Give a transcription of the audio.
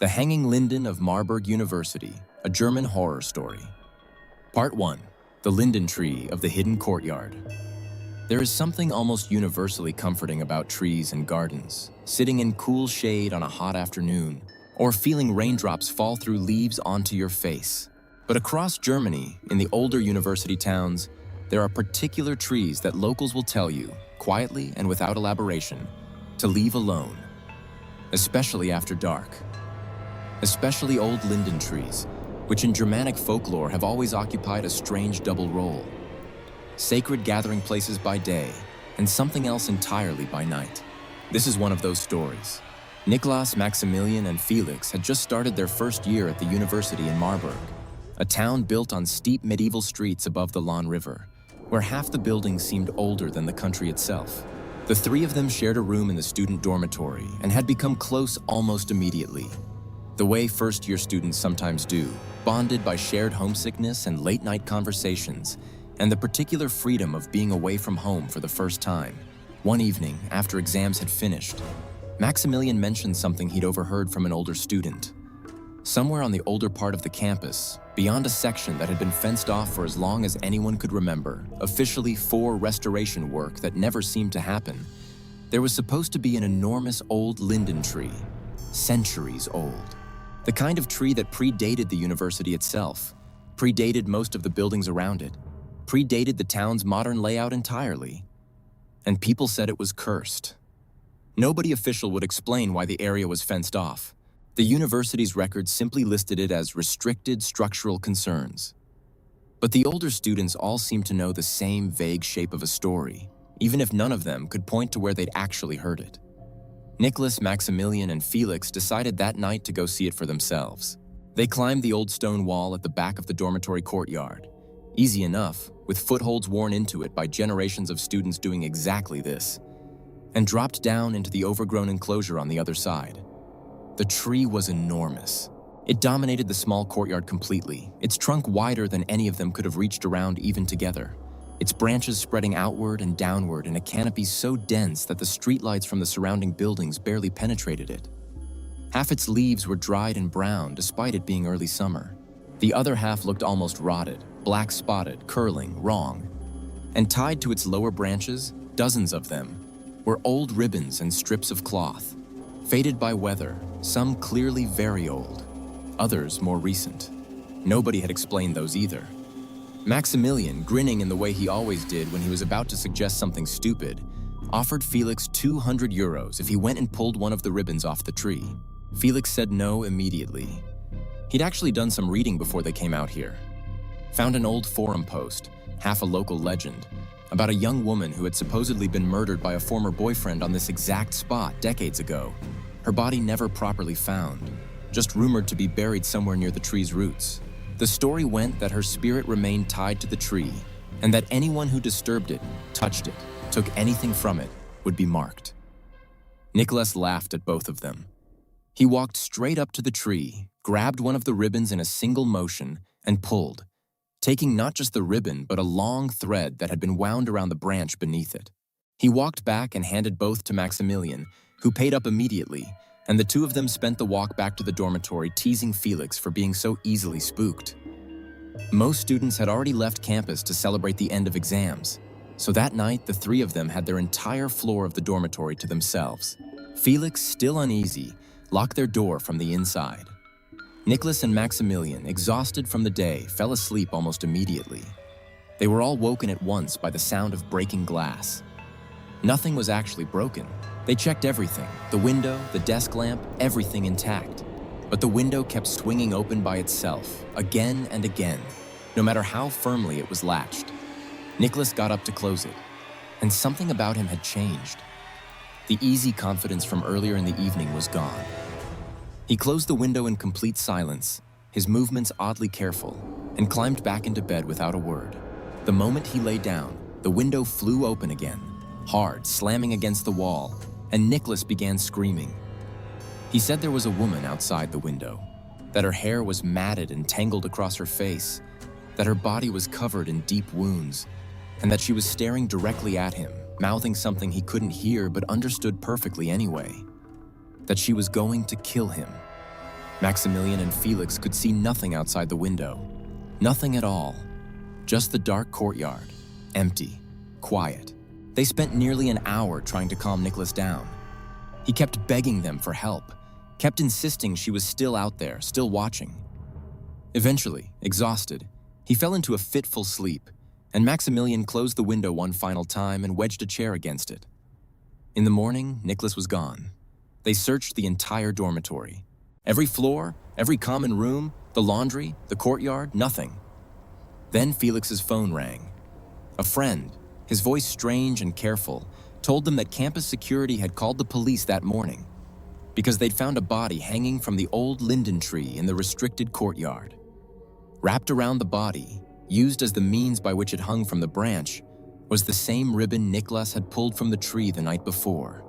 The Hanging Linden of Marburg University, a German horror story. Part 1. The Linden Tree of the Hidden Courtyard. There is something almost universally comforting about trees and gardens, sitting in cool shade on a hot afternoon, or feeling raindrops fall through leaves onto your face. But across Germany, in the older university towns, there are particular trees that locals will tell you, quietly and without elaboration, to leave alone, especially after dark. Especially old linden trees, which in Germanic folklore have always occupied a strange double role. Sacred gathering places by day, and something else entirely by night. This is one of those stories. Nicholas, Maximilian, and Felix had just started their first year at the university in Marburg, a town built on steep medieval streets above the Lahn River, where half the buildings seemed older than the country itself. The three of them shared a room in the student dormitory and had become close almost immediately. The way first-year students sometimes do, bonded by shared homesickness and late-night conversations, and the particular freedom of being away from home for the first time. One evening, after exams had finished, Maximilian mentioned something he'd overheard from an older student. Somewhere on the older part of the campus, beyond a section that had been fenced off for as long as anyone could remember, officially for restoration work that never seemed to happen, there was supposed to be an enormous old linden tree, centuries old. The kind of tree that predated the university itself, predated most of the buildings around it, predated the town's modern layout entirely. And people said it was cursed. Nobody official would explain why the area was fenced off. The university's records simply listed it as restricted structural concerns. But the older students all seemed to know the same vague shape of a story, even if none of them could point to where they'd actually heard it. Nicholas, Maximilian, and Felix decided that night to go see it for themselves. They climbed the old stone wall at the back of the dormitory courtyard. Easy enough, with footholds worn into it by generations of students doing exactly this, and dropped down into the overgrown enclosure on the other side. The tree was enormous. It dominated the small courtyard completely, its trunk wider than any of them could have reached around even together, its branches spreading outward and downward in a canopy so dense that the streetlights from the surrounding buildings barely penetrated it. Half its leaves were dried and brown despite it being early summer. The other half looked almost rotted, black-spotted, curling, wrong. And tied to its lower branches, dozens of them, were old ribbons and strips of cloth, faded by weather, some clearly very old, others more recent. Nobody had explained those either. Maximilian, grinning in the way he always did when he was about to suggest something stupid, offered Felix 200 euros if he went and pulled one of the ribbons off the tree. Felix said no immediately. He'd actually done some reading before they came out here. Found an old forum post, half a local legend, about a young woman who had supposedly been murdered by a former boyfriend on this exact spot decades ago. Her body never properly found, just rumored to be buried somewhere near the tree's roots. The story went that her spirit remained tied to the tree, and that anyone who disturbed it, touched it, took anything from it, would be marked. Nicholas laughed at both of them. He walked straight up to the tree, grabbed one of the ribbons in a single motion, and pulled, taking not just the ribbon but a long thread that had been wound around the branch beneath it. He walked back and handed both to Maximilian, who paid up immediately, and the two of them spent the walk back to the dormitory teasing Felix for being so easily spooked. Most students had already left campus to celebrate the end of exams, so that night the three of them had their entire floor of the dormitory to themselves. Felix, still uneasy, locked their door from the inside. Nicholas and Maximilian, exhausted from the day, fell asleep almost immediately. They were all woken at once by the sound of breaking glass. Nothing was actually broken. They checked everything, the window, the desk lamp, everything intact. But the window kept swinging open by itself, again and again, no matter how firmly it was latched. Nicholas got up to close it, and something about him had changed. The easy confidence from earlier in the evening was gone. He closed the window in complete silence, his movements oddly careful, and climbed back into bed without a word. The moment he lay down, the window flew open again, hard, slamming against the wall, and Nicholas began screaming. He said there was a woman outside the window, that her hair was matted and tangled across her face, that her body was covered in deep wounds, and that she was staring directly at him, mouthing something he couldn't hear but understood perfectly anyway. That she was going to kill him. Maximilian and Felix could see nothing outside the window. Nothing at all. Just the dark courtyard, empty, quiet. They spent nearly an hour trying to calm Nicholas down. He kept begging them for help, kept insisting she was still out there, still watching. Eventually, exhausted, he fell into a fitful sleep, and Maximilian closed the window one final time and wedged a chair against it. In the morning, Nicholas was gone. They searched the entire dormitory. Every floor, every common room, the laundry, the courtyard, nothing. Then Felix's phone rang. A friend, his voice strange and careful, told them that campus security had called the police that morning because they'd found a body hanging from the old linden tree in the restricted courtyard. Wrapped around the body, used as the means by which it hung from the branch, was the same ribbon Nicholas had pulled from the tree the night before.